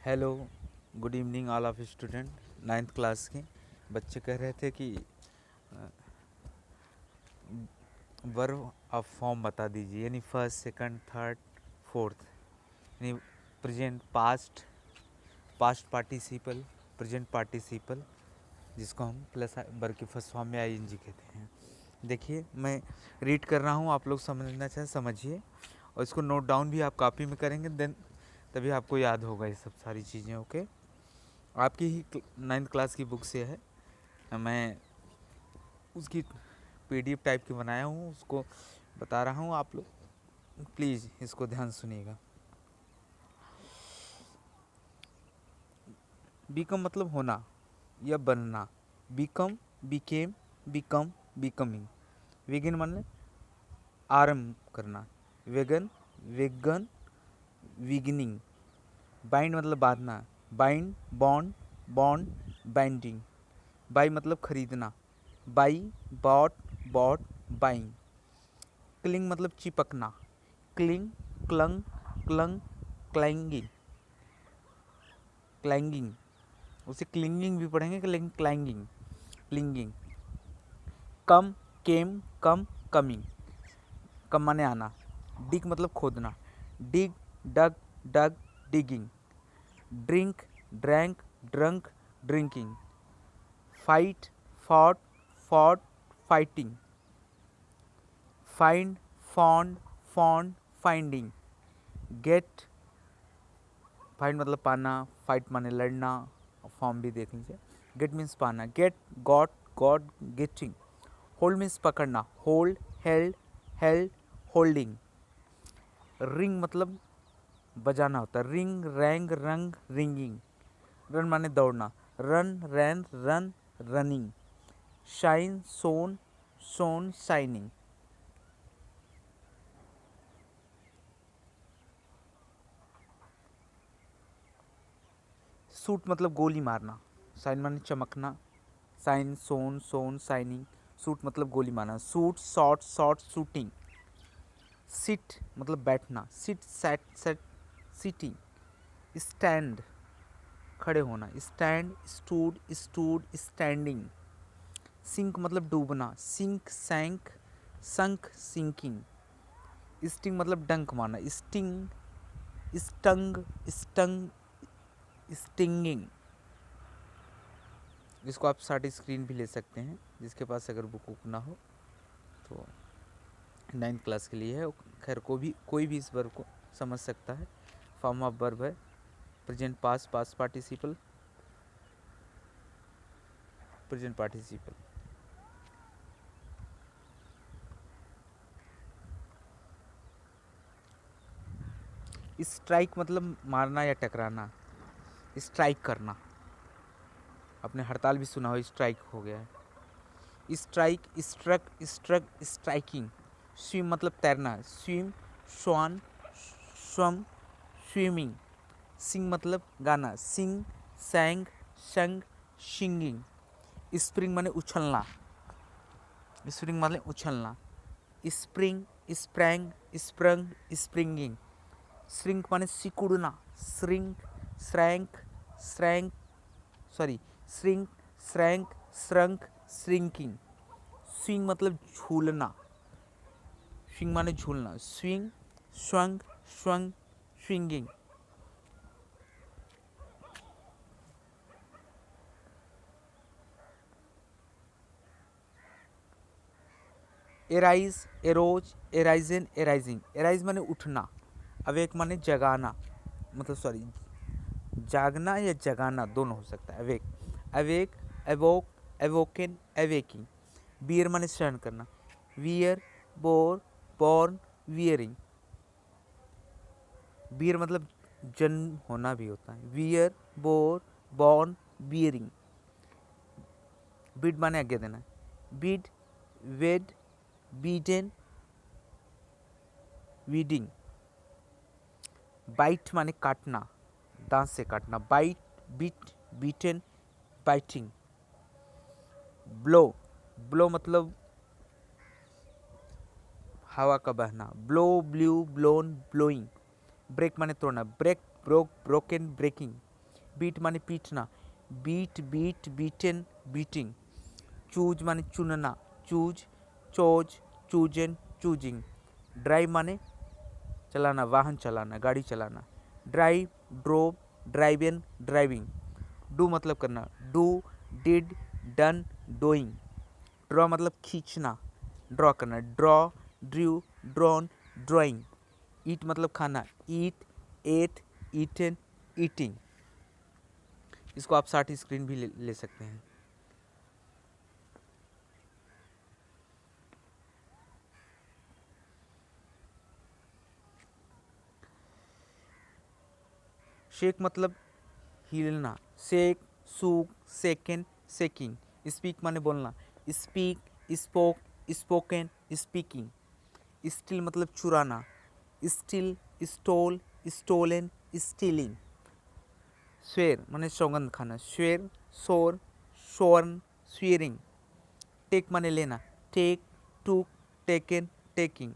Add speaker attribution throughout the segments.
Speaker 1: Hello, good evening all of student. Ninth class के बच्चे कह रहे थे कि वर्ब ऑफ फॉर्म बता दीजिए, यानी फर्स्ट, सेकंड, थर्ड, फोर्थ, यानी present, past, past participle, present participle, जिसको हम प्लस वर्ब की फर्स्ट फॉर्म में आईएनजी कहते हैं। देखिए, मैं रीड कर रहा हूँ, आप लोग समझना चाहें समझिए, और इसको नोट डाउन भी आप कॉपी में करेंगे, देन तभी आपको याद होगा ये सब सारी चीज़ें। ओके, आपकी ही नाइन्थ क्लास की बुक से है, मैं उसकी पीडीएफ टाइप की बनाया हूँ, उसको बता रहा हूँ। आप लोग प्लीज़ इसको ध्यान सुनिएगा। बिकम मतलब होना या बनना। Become, became, become, becoming. विगिन मतलब आरंभ करना। Began, began, beginning. बाइंड मतलब बांधना। Bind, bound, bound, binding. Buy मतलब खरीदना। Buy, bought, bought, buying. Cling मतलब चिपकना। Cling, clung, clung, clinging, clinging. उसे क्लिंगिंग भी पढ़ेंगे लेकिन क्लैंगिंग, क्लिंगिंग। कम, केम, कम, कमिंग। कम माने आना। डिग मतलब खोदना। Dig, dug, dug, digging. Drink, drank, drunk, drinking. Fight, fought, fought, fighting. Find, found, found, finding. Get, find मतलब पाना, फाइट माने लड़ना, फॉर्म भी देख लीजिए। गेट मीन्स पाना। Get, got, got, getting. Hold means पकड़ना। Hold, held, held, holding. Ring मतलब बजाना होता है। Ring, rang, rung, ringing. Run माने दौड़ना। Run, ran, run, running. Shine, shone, shone, shining. Shoot मतलब गोली मारना। शाइन माने चमकना। Shine, shone, shone, shining. Shoot मतलब गोली मारना। Shoot, shot, shot, shooting. Sit मतलब बैठना। Sit, sat, sat, sitting. Stand खड़े होना। Stand, stood, stood, standing. Sink मतलब डूबना। Sink, sank, sunk, sinking. Sting मतलब डंक मारना। Sting, stung, stung, stinging. जिसको आप शॉर्ट स्क्रीन भी ले सकते हैं, जिसके पास अगर बुक ना हो तो। नाइन्थ क्लास के लिए है, खैर कोई भी इस वर्ब को समझ सकता है। फॉर्म ऑफ वर्ब है present, past, past participle, present participle. Strike मतलब मारना या टकराना। स्ट्राइक करना, आपने हड़ताल भी सुना हो, स्ट्राइक हो गया है। Strike, struck, struck, striking. Swim मतलब तैरना। स्विम, स्वान, स्वम, स्विमिंग। सिंग मतलब गाना। सिंग, सैंग, संग, सिंगिंग। स्प्रिंग माने उछलना। स्प्रिंग मतलब उछलना। Spring, sprang, sprung, springing. Shrink माने सिकुड़ना। Shrink, shrank, shrank, sorry, shrink, shrank, shrunk, shrinking. Swing मतलब झूलना। स्विंग माने झूलना। Swing, swung, swung, swinging. Arise, arose, arisen, arising. Arise माने उठना। अवेक माने जगाना, मतलब सॉरी, जागना या जगाना दोनों हो सकता है। Awake, awake, awoke, awoken, awaking. Bear माने सहन करना। Bear, bore, borne, bearing. Bear मतलब जन्म होना भी होता है। Bear, bore, born, bearing. Bid माने आज्ञा देना। Bid, bade, bidden, bidding. Bite माने काटना, दांत से काटना। Bite, bit, bitten, biting. Blow, blow मतलब हवा का बहना। Blow, blew, blown, blowing. Break माने तोड़ना। Break, broke, broken, breaking. Beat माने पीटना, beat beat beaten beating. Choose माने चुनना, choose chose chosen choosing. Drive माने चलाना, वाहन चलाना, गाड़ी चलाना। Drive drove driven driving. Do मतलब करना, do did done doing. Draw मतलब खींचना, ड्रॉ करना, ड्रॉ ड्रू ड्रॉन ड्राइंग। ईट मतलब खाना, ईट एट ईटन ईटिंग। इसको आप 60 स्क्रीन भी ले सकते हैं। शेक मतलब हिलना, shake shook shaken shaking. Speak माने बोलना, speak spoke spoken speaking. Steal मतलब चुराना, steal stole stolen stealing. Swear माने सौगंध खाना, स्वेर सोर शोर्न स्वेरिंग। टेक माने लेना, टेक टूक टेकन टेकिंग।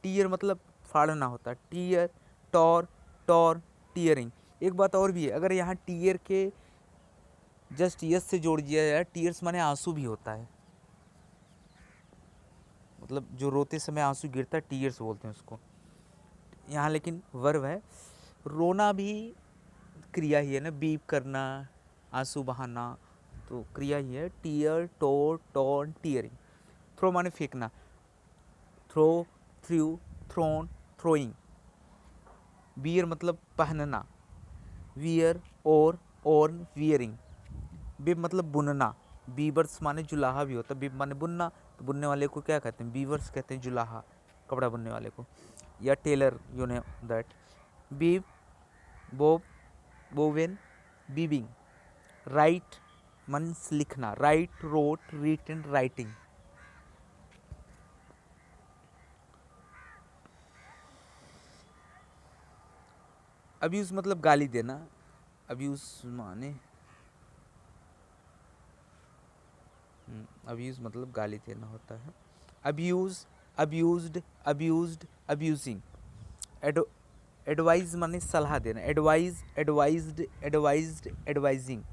Speaker 1: टीयर मतलब फाड़ना होता है, टीयर टॉर टॉर टीयरिंग। एक बात और भी है, अगर यहाँ टीयर के जस्ट यस से जोड़ दिया जाए, टीयर्स माने आंसू भी होता है, मतलब जो रोते समय आंसू गिरता है टीयर्स बोलते हैं उसको। यहाँ लेकिन वर्ब है। रोना भी क्रिया ही है ना, बीप करना, आंसू बहाना, तो क्रिया ही है। Tear tore torn tearing. Throw माने फेंकना, throw threw thrown throwing. Wear मतलब पहनना, वियर और ऑन वियरिंग। बिब मतलब बुनना, बीवर्स माने जुलाहा भी होता है, बिब माने बुनना, तो बुनने वाले को क्या कहते हैं, बीवर्स कहते हैं, जुलाहा कपड़ा बुनने वाले को, या tailor, you know that. Weave wove woven weaving. Write means लिखना, write wrote written writing. Abuse मतलब गाली देना, अब्यूज माने अब्यूज मतलब गाली देना होता है। Abuse abused abused abusing. Advise माने सलाह देना, advise advised advised advising.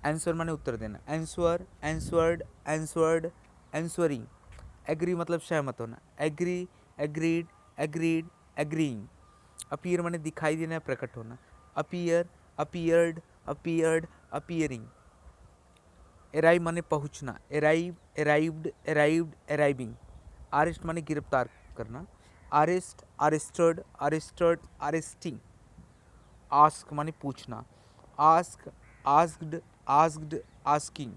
Speaker 1: Answer माने उत्तर देना, answer answered answered answering. Agree मतलब सहमत होना, agree agreed agreed agreeing. Appear माने दिखाई देना, प्रकट होना, appear appeared appeared appearing. Arrive माने पहुंचना, एराइव एराइव्ड एराइव्ड एराइविंग। अरेस्ट माने गिरफ्तार करना, arrest arrested arrested arresting. Ask माने पूछना, ask asked asked asking.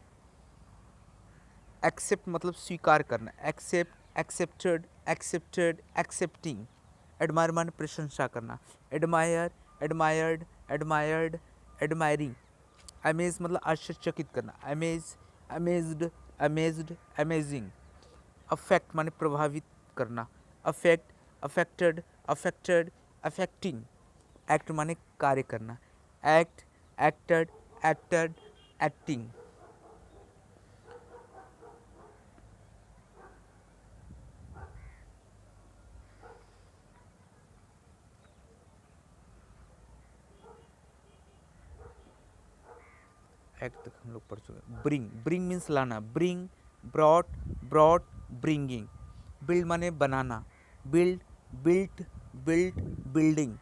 Speaker 1: Accept मतलब स्वीकार करना, accept accepted accepted accepting. Admire माने प्रशंसा करना, admire admired admired admiring. Amaze मतलब आश्चर्यचकित करना, amaze amazed amazed amazing. Affect माने प्रभावित करना, affect affected affected affecting. Act माने कार्य करना, act acted acted acting. Act तक हम लोग पढ़ चुके। ब्रिंग ब्रिंग मीन्स लाना, bring brought brought bringing. Build माने बनाना, build built built building.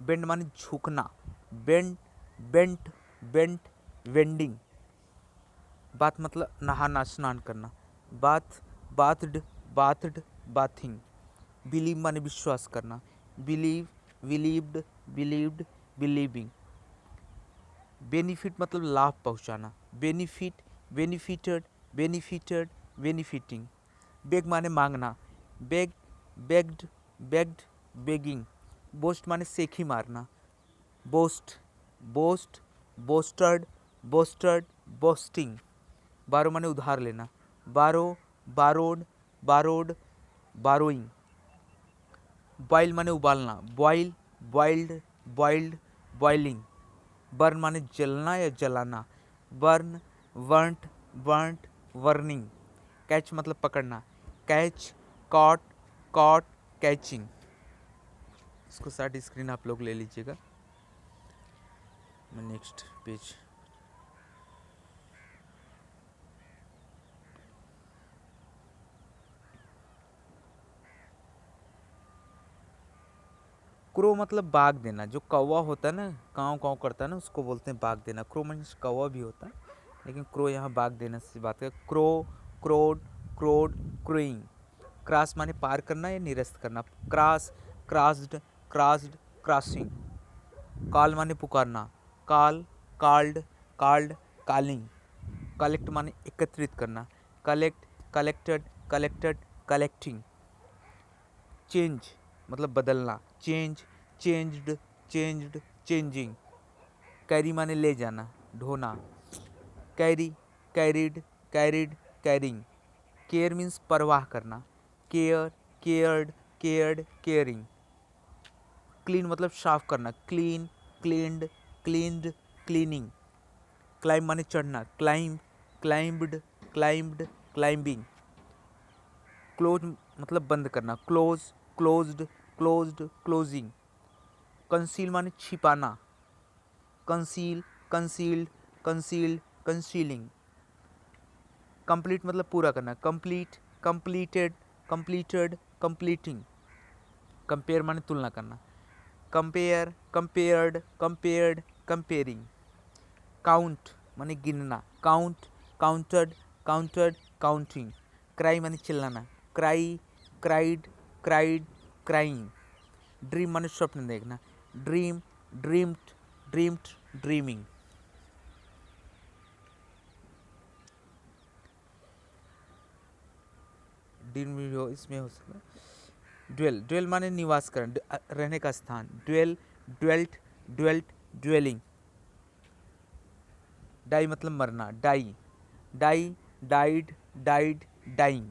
Speaker 1: Bend माने झुकना, बेंड बेंट बेंट वेंडिंग। बात मतलब नहाना स्नान करना, bath bathed bathed bathing. Believe माने विश्वास करना, believe believed believed believing. Benefit मतलब लाभ पहुंचाना, benefit benefited benefited benefiting. Beg माने मांगना, beg begged begged begging. Boast माने सेखी मारना, boast boast boasted boasted boasting. Borrow माने उधार लेना, बारो बारोड बारोड बारोइंग। बॉइल माने उबालना, boil boiled boiled boiling. Burn माने जलना या जलाना, burn weren't weren't burning. Catch मतलब पकड़ना, कैच कॉट कॉट कैचिंग। इसको 60 स्क्रीन आप लोग ले लीजिएगा। Next page. क्रो मतलब बाग देना। जो कौवा होता है ना, काँव काँव करता है ना, उसको बोलते हैं बाग देना। क्रो मीन्स कौवा भी होता है, लेकिन क्रो यहाँ बाग देना से बात है। Crow, crowed, crowed, crowing. Cross माने पार करना या निरस्त करना। Cross, crossed, crossed, crossing. Call माने पुकारना। Call, called, called, calling. Collect माने एकत्रित करना। Collect, collected, collected, collecting. Change मतलब बदलना। Change, changed, changed, changing. Carry माने ले जाना, ढोना। Carry, carried, carried, carrying. Care means परवाह करना। Care, cared, cared, caring. Clean मतलब साफ करना। Clean, cleaned, cleaned, cleaning. Climb माने चढ़ना। Climb, climbed, climbed, climbing. Close मतलब बंद करना। Close, closed, closed, closing. Conceal माने छिपाना। Conceal, concealed, concealed, concealing. Complete मतलब पूरा करना। Complete, completed, completed, completing. Compare माने तुलना करना। Compare, compared, compared, comparing. Count माने गिनना। Count, counted, counted, counting. Cry माने चिल्लाना। Cry, cried, cried, crying. Dream माने स्वप्न देखना। Dream, dreamed, dreamed, dreaming. Dream भी हो, इसमें हो सकता है। ड्वेल, ड्वेल माने निवास करना, रहने का स्थान। Dwell, dwelt, dwelt, dwelling. Die मतलब मरना। Die, die, died, died, dying.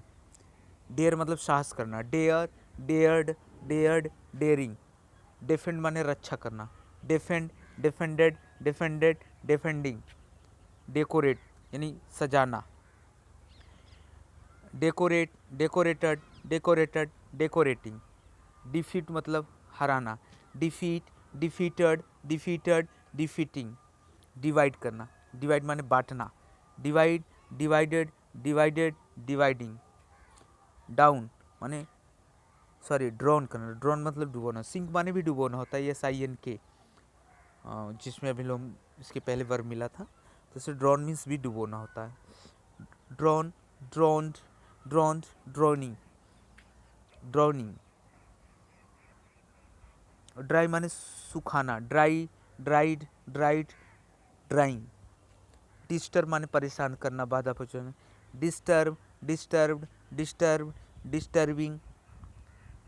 Speaker 1: Dare मतलब साहस करना। Dare, dared, dared, daring. Defend माने रक्षा करना। Defend, defended, defended, defending. Decorate यानी सजाना। Decorate, decorated, decorated, decorating. Defeat मतलब हराना। Defeat, defeated, defeated, defeating. Divide करना। डिवाइड माने बांटना। Divide, divided, divided, dividing. Down माने सॉरी ड्रोन करना। ड्रोन मतलब डुबोना। सिंक माने भी डुबोना होता है। SINK, जिसमें अभी लोग इसके पहले वर्ब मिला था, तो इसे ड्रोन मीन्स भी डुबोना होता है। Drown, drowned, drowned, drowning, drowning. Dry माने सुखाना। Dry, dried, dried, drying. Disturb माने परेशान करना, बाधा पहुंचाना। Disturb, disturbed, disturb, disturbing.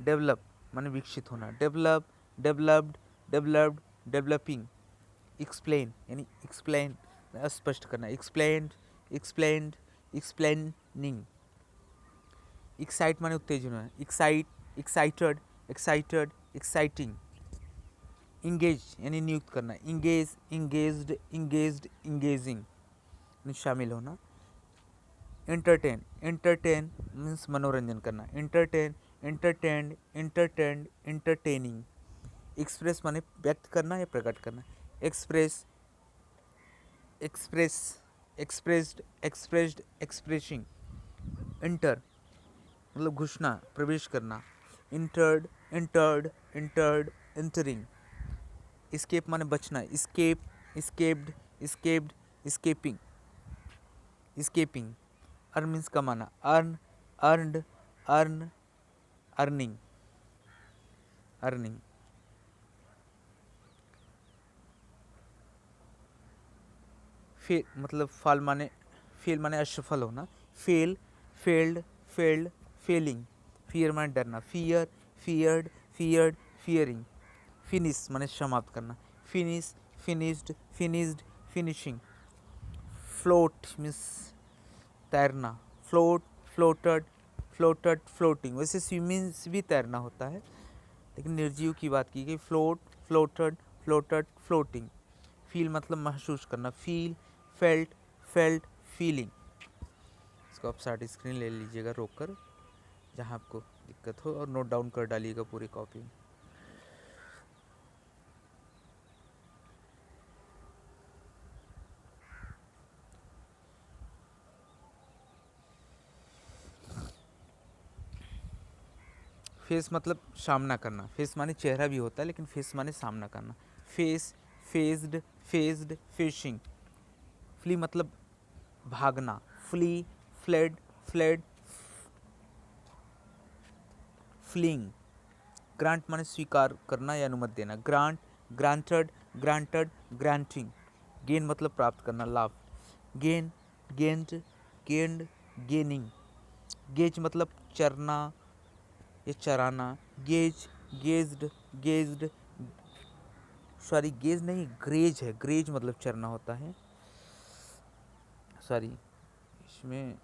Speaker 1: Develop माने विकसित होना। Develop, developed, developed, developing. Explain यानी एक्सप्लेन स्पष्ट करना। Explained, explained, explaining. एक्साइट माने उत्तेजन होना। Excite, excited, excited, exciting. Engage यानी नियुक्त करना। इंगेज, इंगेज्ड, इंगेज्ड, इंगेजिंग शामिल होना। एंटरटेन, एंटरटेन मीन्स मनोरंजन करना। Entertain, entertained, entertained, entertaining. Express माने व्यक्त करना या प्रकट करना। Express, express, expressed, expressed, expressing. Enter मतलब घुसना, प्रवेश करना। Entered, entered, entered, entering. Escape माने बचना। Escape, escaped, escaped, escaping, escaping. Earn means कमाना। Earn, earned, earn, earning, earning. Fail मतलब फाल माने फेल माने असफल होना। Fail, failed, failed, failing. Fear माने डरना। Fear, feared, feared, fearing. Finish माने समाप्त करना। Finish, finished, finished, finishing. Float means तैरना। Float, floated, floated, floating. वैसे स्विमिंग भी तैरना होता है, लेकिन निर्जीव की बात की गई। Float, floated, floated, floating. Feel मतलब महसूस करना। Feel, felt, felt, feeling. इसको आप साइड स्क्रीन ले लीजिएगा रोक कर, जहाँ आपको दिक्कत हो, और नोट डाउन कर डालिएगा पूरी कॉपी में। फेस मतलब सामना करना, फेस माने चेहरा भी होता है लेकिन फेस माने सामना करना। Face, faced, faced, facing. Flee मतलब भागना, flee, fled, fled, fleeing. Grant माने स्वीकार करना या अनुमति देना, grant, granted, granted, granting. Gain मतलब प्राप्त करना, लाभ। Gain, gained, gained, gaining. Gaze मतलब चरना या चराना, gaze, gazed, gazed, sorry gaze नहीं ग्रेज है, ग्रेज मतलब चरना होता है, सॉरी इसमें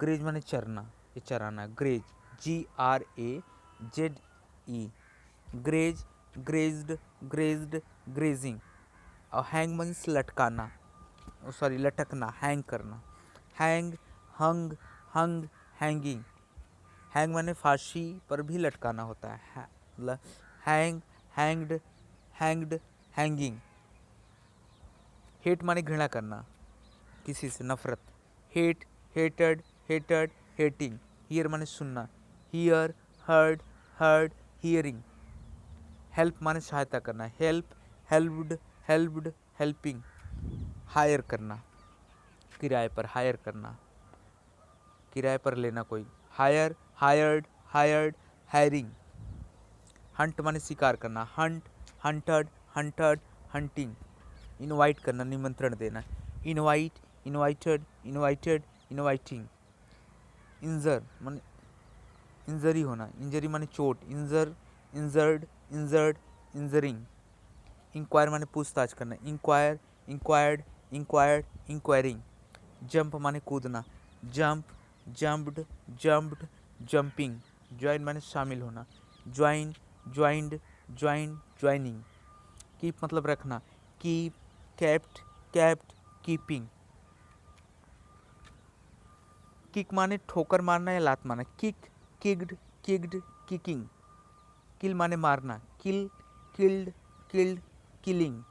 Speaker 1: ग्रेज माने चरना या चराना, graze, GRAZE, graze, grazed, grazed, grazing. और हैंग मीन्स लटकाना, सॉरी लटकना, हैंग करना, hang, hung, hung, hanging. Hang माने फांसी पर भी लटकाना होता है, मतलब hang, hanged, hanged, hanging. Hate माने घृणा करना, किसी से नफरत, hate, hated, hated, hating. Hear माने सुनना, hear, heard, heard, hearing. Help माने सहायता करना, help, helped, helped, helping. Hire करना, किराए पर, हायर करना, किराए पर लेना कोई, hire, hired, hired, hiring. Hunt माने शिकार करना, hunt, hunted, hunted, hunting. Invite करना, निमंत्रण देना, invite, invited, invited, inviting. Injure माने इंजरी होना, इंजरी माने चोट, injure, injured, injured, injuring. Inquire माने पूछताछ करना, inquire, inquired, inquired, inquiring. Jump माने कूदना, jump, jumped, jumped, jumping. Join माने शामिल होना, join, joined, join, joining. Keep मतलब रखना, keep, kept, kept, keeping. Kick माने ठोकर मारना या लात मारना, kick, kicked, kicked, kicking. Kill माने मारना, kill, killed, killed, killing.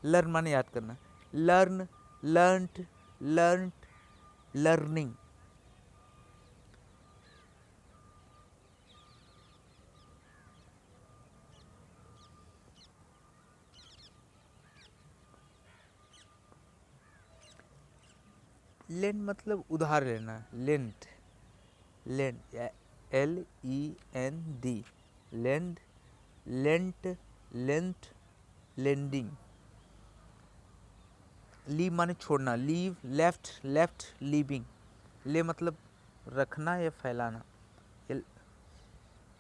Speaker 1: Learn माने याद करना, learn, learned, learned, learning. Lend मतलब उधार लेना, lent, lend, LEND, lend, lent, lent, lending. Leave माने छोड़ना, लीव, लेफ्ट, लेफ्ट, लीविंग। ले मतलब रखना या फैलाना,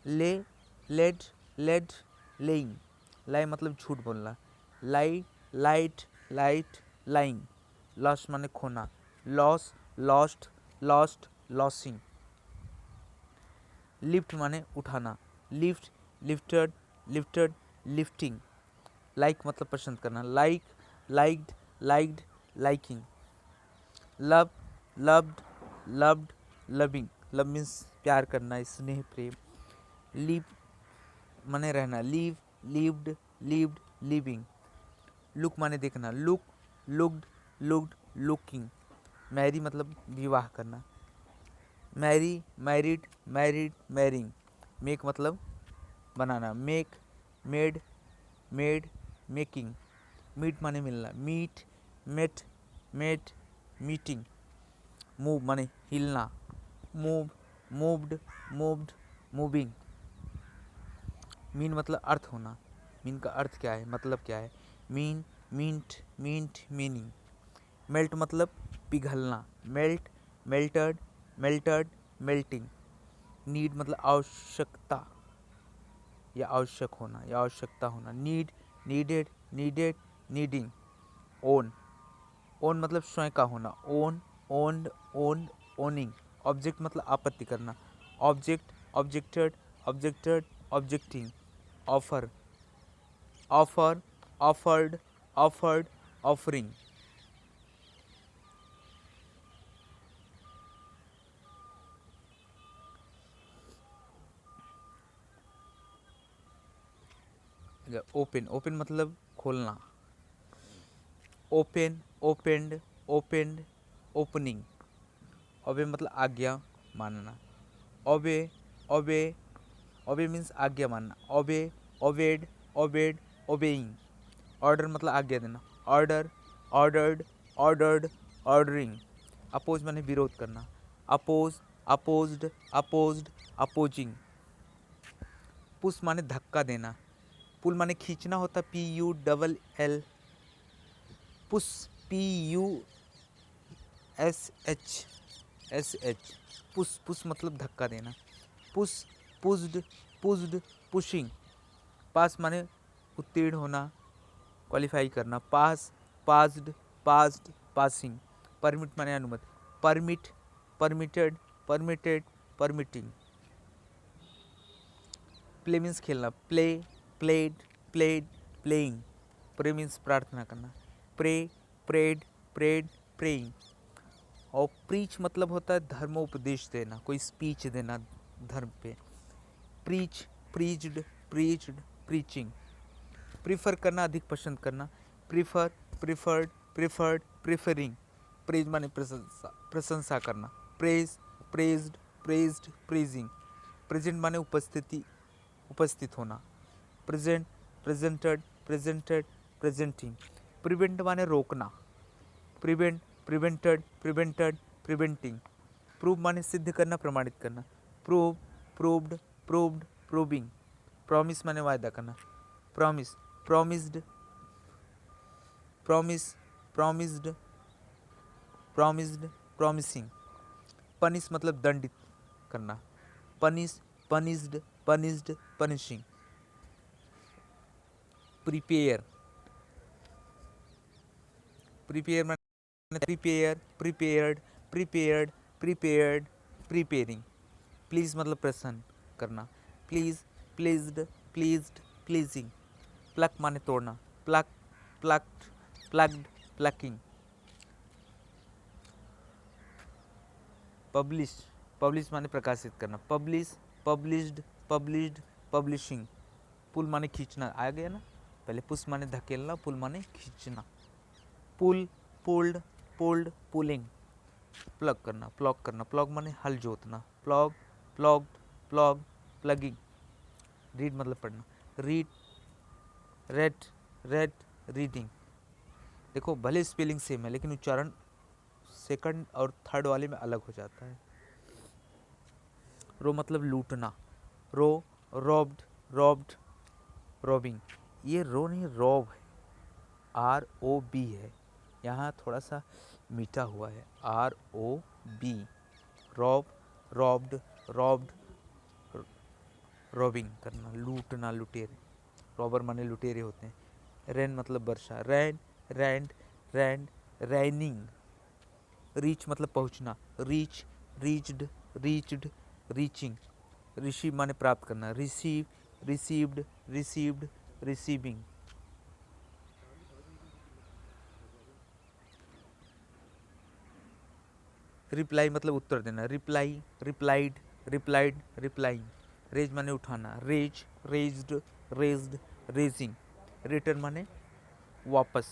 Speaker 1: ले, लेड, लेड, लेइंग। लाई मतलब झूठ बोलना, lie, lied, lied, lying. Lose माने खोना, lose, lost, lost, losing. Lift माने उठाना, lift, lifted, lifted, lifting. Like मतलब पसंद करना, like, liked, liked, liking. Love, loved, loved, loving. Love means प्यार करना, स्नेह, प्रेम। लिव माने रहना, live, lived, lived, living. Look माने देखना, look, looked, looked, looking. Marry मतलब विवाह करना, marry, married, married, marrying. Make मतलब बनाना, make, made, made, making. Meet माने मिलना, meet, met, met, meeting. Move माने हिलना, move, moved, moved, moving. Mean मतलब अर्थ होना, मीन का अर्थ क्या है, मतलब क्या है, mean, meant, meant, meaning. Melt मतलब पिघलना, melt, melted, melted, melting. Need मतलब आवश्यकता या आवश्यक होना या आवश्यकता होना, need, needed, needed, needing. Own, own मतलब स्वयं का होना, own, owned, owned, owning. Object मतलब आपत्ति करना, object, objected, objected, objecting. Offer, offer, offered, offered, offering. Open, open मतलब खोलना, ओपन, ओपेंड, ओपेंड, ओपनिंग। ओबे मतलब आज्ञा मानना। ओबे ओबे ओबे मीन्स आज्ञा मानना। ओबे ओबेड ओबेड ओबेइंग। ऑर्डर मतलब आज्ञा देना। Order ordered ordered ordering. Oppose माने विरोध करना। Oppose opposed opposed opposing. Push माने धक्का देना। पुल माने खींचना होता, PULL। Push PUSHSH। Push push मतलब धक्का देना। Push pushed pushed pushing. Pass माने उत्तीर्ण होना, क्वालिफाई करना। Pass passed passed passing. Permit माने अनुमति। Permit permitted permitted permitting. Play means खेलना। Play played played playing. Pray means प्रार्थना करना। Pray prayed prayed praying. और प्रीच मतलब होता है धर्मोपदेश देना, कोई स्पीच देना धर्म पे। Preach preached preached preaching. Prefer करना, अधिक पसंद करना। Prefer preferred preferred preferring. Praise माने प्रशंसा प्रशंसा करना। Praise praised praised praising. Present माने उपस्थिति उपस्थित होना। Present presented presented presenting. Prevent माने रोकना। Prevent prevented prevented preventing. Prove माने सिद्ध करना, प्रमाणित करना। Prove proved proved proving. Promise माने वायदा करना। Promise promised promise promised promised promising. Punish मतलब दंडित करना। Punish punished punished punishing. Prepare prepare माने prepare prepared prepared prepared preparing. Please मतलब प्रसन्न करना। Please pleased pleased pleasing. Pluck माने तोड़ना। Pluck plucked plugged plucking. Publish publish माने प्रकाशित करना। Publish published published publishing. Pull माने खींचना, आ गया ना। पहले पुश माने धकेलना, पुल माने खींचना। Pull pulled pulled pulling. Plug करना प्लॉग करना। प्लॉग माने हल जोतना। Plough ploughed plough ploughing. Read मतलब पढ़ना। Read read read reading. देखो भले स्पेलिंग सेम है लेकिन उच्चारण सेकंड और थर्ड वाले में अलग हो जाता है। रो मतलब लूटना। रो रॉब्ड रॉब्ड रॉबिंग। ये रो नहीं, रॉब है। ROB है, यहाँ थोड़ा सा मीठा हुआ है। ROB। Rob robbed robbed robbing करना, लूटना लुटेरे। रॉबर माने लुटेरे होते हैं। रेन मतलब वर्षा। Rain rained rained raining. Reach मतलब पहुंचना। Reach reached reached reaching. Receive माने प्राप्त करना। Receive received received receiving. Reply मतलब उत्तर देना। Reply replied replied replying. Raise माने उठाना। Raise raised raised raising. Return माने वापस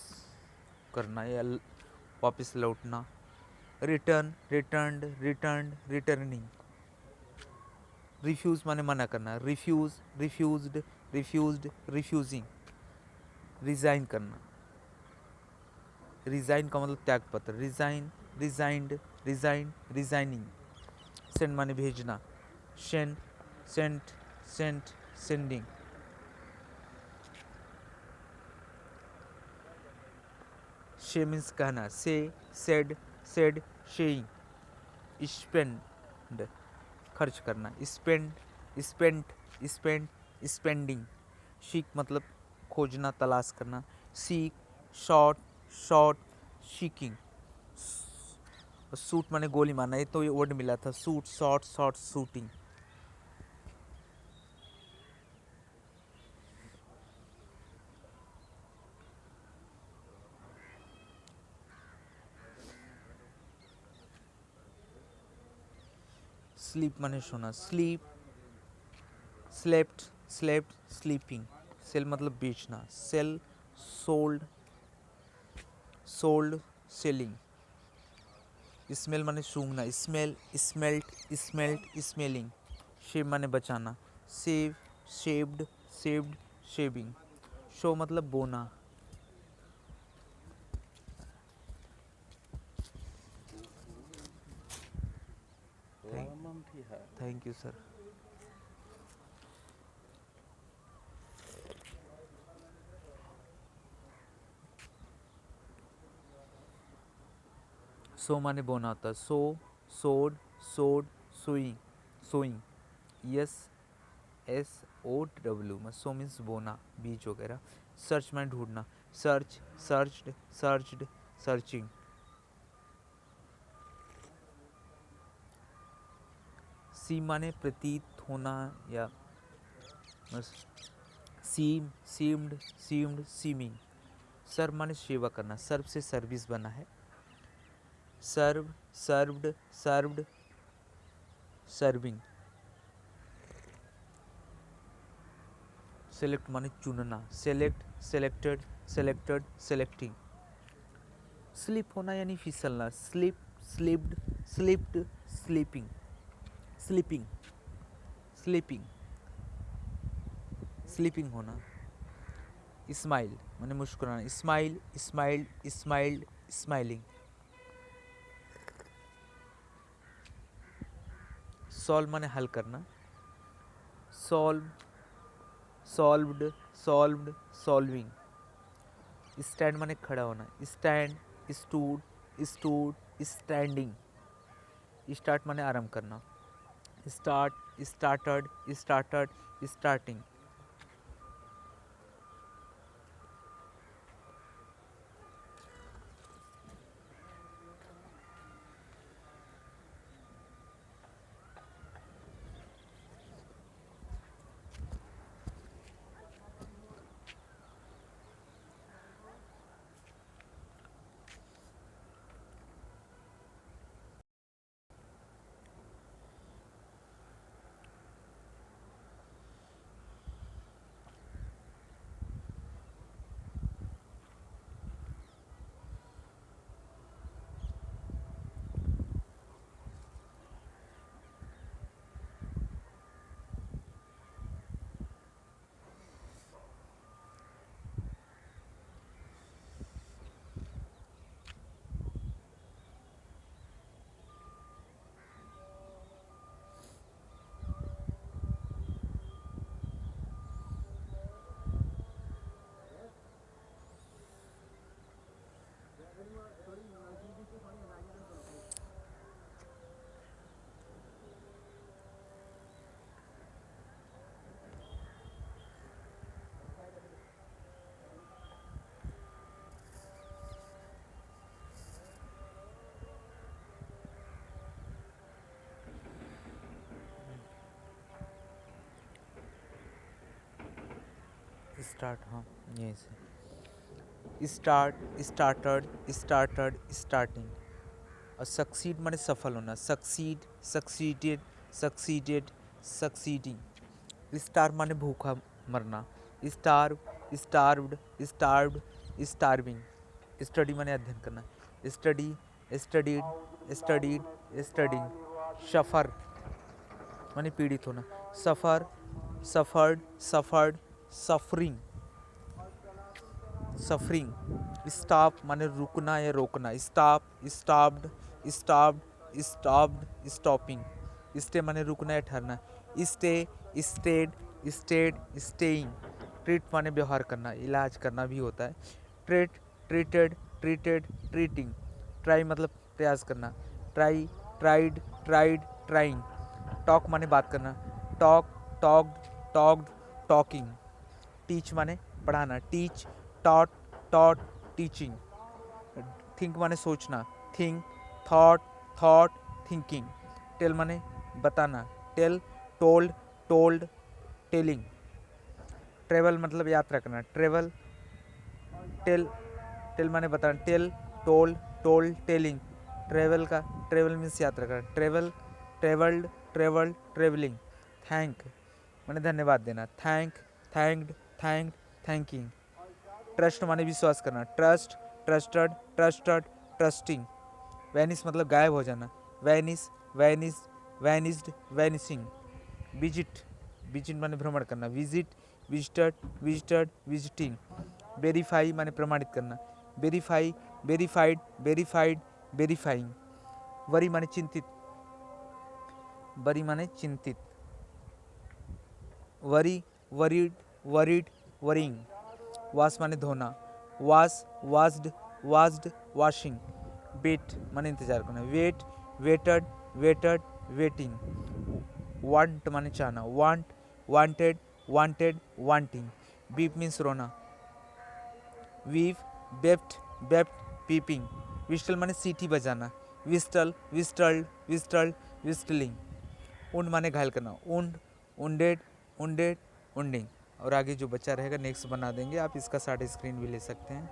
Speaker 1: करना या वापस लौटना। Return returned returned returning. Refuse माने मना करना। Refuse refused refused refusing. Resign करना। रिजाइन का मतलब त्याग पत्र। Resign resigned resign resigning. Send माने भेजना। Send sent sent sending. Say means कहना। Say said said saying. Spend खर्च करना। Spend spent spend spending. Seek मतलब खोजना तलाश करना। Seek sought sought seeking. Shoot माने गोली मारना, ये तो ये वर्ड मिला था। Shoot shot shot shooting. Sleep माने सोना। Sleep slept slept sleeping. Sell मतलब बेचना। Sell sold sold selling. Smell माने सूंघना, smell, smelt, smelt, smelling. Save माने बचाना, save, saved, saved, shaving. Show मतलब बोना। Thank you sir. सो माने बोना होता है, sow, sowed, sowed, sowing, sowing. Yes, S O W में सो मीन्स बोना, बीज वगैरह। सर्च माने ढूंढना, search, searched, searched, searching. Seem माने प्रतीत होना या बस, seem, seemed, seemed, seeming. Serve माने सेवा करना, सर्व से सर्विस बना है। Serve, served, served, serving. Select माने चुनना, select, selected, selected, selecting. Slip होना यानी फिसलना, slip, slipped, slipped, slipping, slipping, slipping, slipping होना। स्माइल माने मुस्कुराना, smile, smiled, smiled, smiling. Solve माने हल करना, solve, solved, solved, solving. Stand माने खड़ा होना, stand, stood, stood, standing. Start माने आरंभ करना, start, started, started, starting. Start, हाँ यहीं से। Start, started, started, starting. और सक्सीड माने सफल होना, succeed, succeeded, succeeded, succeeding. Starve माने भूखा मरना, starve, starved, starved, starving. Study माने अध्ययन करना, study, studied, studied, studying. Suffer माने पीड़ित होना, suffer, suffered, suffered, suffering, suffering. Stop माने रुकना या रोकना, stop, stopped, stopped, stopped, stopping. Stay माने रुकना या ठहरना, stay, stayed, stayed, staying. Treat माने व्यवहार करना, इलाज करना भी होता है। Treat, treated, treated, treating. Try मतलब प्रयास करना, try, tried, tried, trying. Talk माने बात करना, talk, talked, talked, talking. Teach माने पढ़ाना, teach, taught, taught, teaching. Think माने सोचना, think, thought, thought, thinking. Tell माने बताना, tell, told, told, telling. Travel मतलब यात्रा करना, ट्रेवल, टेल, टेल माने बताना, tell, told, told, telling. Travel का, ट्रेवल मीन्स यात्रा करना, travel, travelled, travelled, travelling. Thank माने धन्यवाद देना, thank, thanked, thanked, thanking. Trust माने विश्वास करना, trust, trusted, trusted, trusting. Vanish मतलब गायब हो जाना, vanish, vanish, vanished, vanishing. Visit, visit माने भ्रमण करना, visit, visited, visited, visiting. Verify माने प्रमाणित करना, verify, verified, verified, verifying. Worry माने चिंतित, वरी माने चिंतित, worry, worried, worried, worrying. Wash माने धोना, wash, washed, washed, washing. Wait माने इंतजार करना, wait, waited, waited, waiting. Want माने चाहना, want, wanted, wanted, wanting. Weep means रोना, weep, wept, wept, weeping. Whistle माने सीटी बजाना, विस्टल, विस्टल्ड, विस्टल्ड, विस्टलिंग। उंड माने घायल करना, उंड, उंडेड, उंडेड, उंडिंग। और आगे जो बच्चा रहेगा नेक्स्ट बना देंगे, आप इसका शॉर्ट स्क्रीन भी ले सकते हैं।